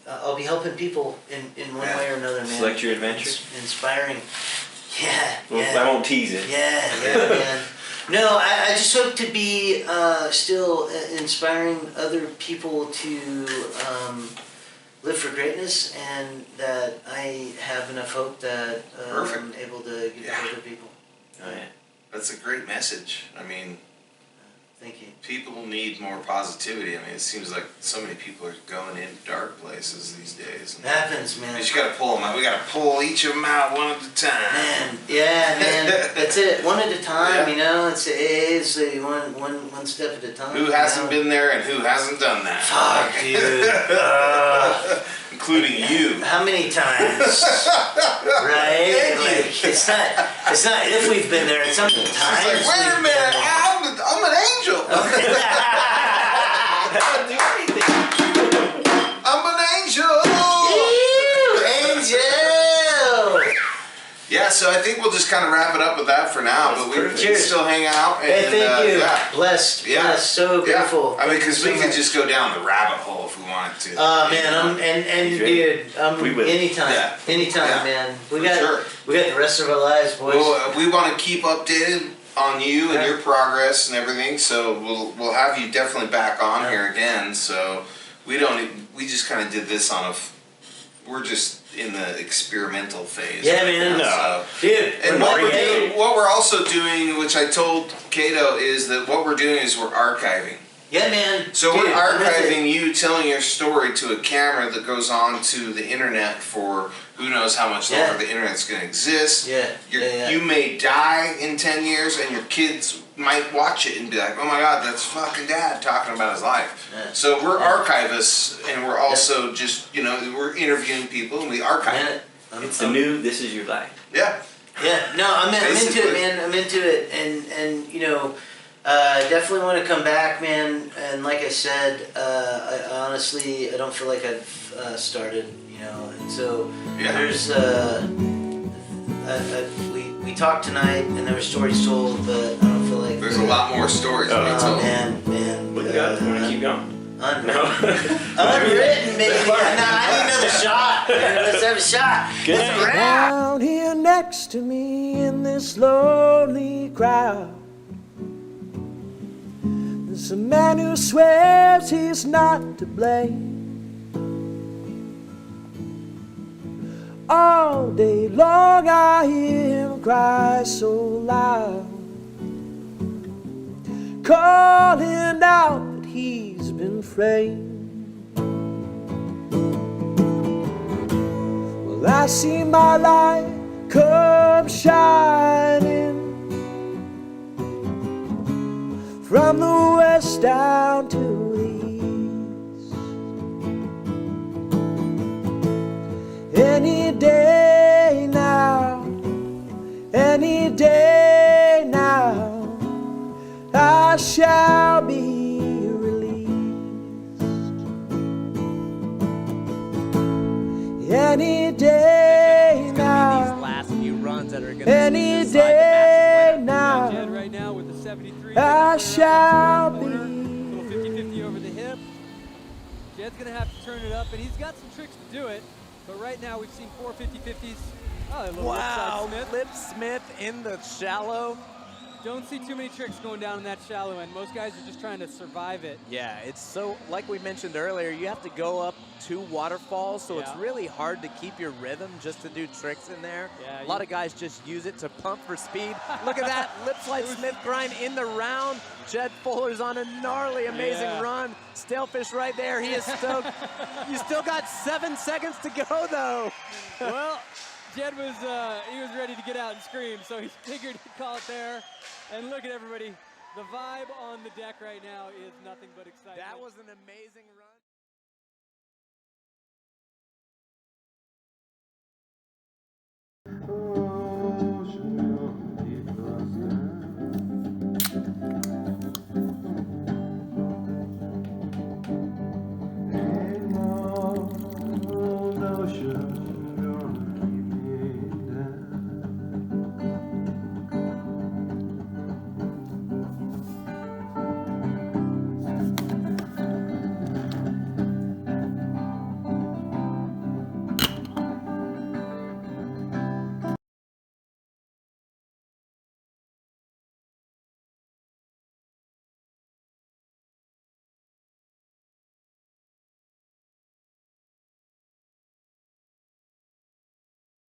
I'll be helping people in one way or another, man. Select your adventure. Inspiring. Yeah. Well, yeah. I won't tease it. Yeah, man. No, I just hope to be still inspiring other people to live for greatness, and that I have enough hope that I'm able to give to other people. Oh yeah. That's a great message. I mean, thank you. People need more positivity. I mean, it seems like so many people are going into dark places these days. It happens, man. You just gotta pull them out. We gotta pull each of them out one at a time. Man, yeah, man. That's it. One at a time. You know, it's one step at a time. Who hasn't been there and who hasn't done that? Fuck, dude. Including you. How many times? Right? Like, it's not if we've been there, it's how many times. It's like, wait a minute, I'm an angel. I don't do anything. I'm an angel. Angel. Yeah, so I think we'll just kind of wrap it up with that for now. But we can still hang out. And, hey, thank you. Yeah. Blessed. So grateful. I mean, because we could just go down the rabbit hole if we wanted to. Man, dude, anytime, anytime, man. We got the rest of our lives, boys. Well, we want to keep updated on you and your progress and everything. So we'll have you definitely back on here again. So we just kind of did this on we're just in the experimental phase. Yeah, man. So. Dude, and what we're also doing, which I told Kato, is that what we're doing is we're archiving. Yeah, man. So we're archiving you telling your story to a camera that goes on to the internet for who knows how much longer the internet's going to exist. You may die in 10 years and your kids might watch it and be like, oh my God, that's fucking Dad talking about his life. Yeah. So we're archivists, and we're also just, we're interviewing people and we archive it. It's the new This Is Your Life. Yeah. Yeah, no, I'm into it, man. I'm into it. And definitely want to come back, man. And like I said, I honestly don't feel like I've started, and so there's we talked tonight and there were stories told, but I don't feel like there's a lot more stories to be told. Man. But guys, want to keep going? Unwritten, maybe. I need another shot. Let's have a shot. Good. Down here next to me in this lonely crowd, there's a man who swears he's not to blame. All day long I hear him cry so loud, calling out that he's been framed. Well, I see my light come shining from the west down to the east. Any day now, I shall be released. Any day now, last few runs that are going any day now, Jed right now with the 73. I shall be. Little 50-50 over the hip. Jed's going to have to turn it up, and he's got some tricks to do it. But right now we've seen 4 50-50s. Oh, a little wow, Smith. Lip Smith in the shallow. Don't see too many tricks going down in that shallow end. Most guys are just trying to survive it. Yeah, it's so, like we mentioned earlier, you have to go up 2 waterfalls, so it's really hard to keep your rhythm just to do tricks in there. Yeah, a lot of guys just use it to pump for speed. Look at that, Lip Slide Smith grind in the round. Jed Fuller's on a gnarly, amazing run. Stalefish right there, he is stoked. You still got 7 seconds to go, though. Well, Jed was he was ready to get out and scream, so he figured he'd call it there. And look at everybody. The vibe on the deck right now is nothing but excitement. That was an amazing run.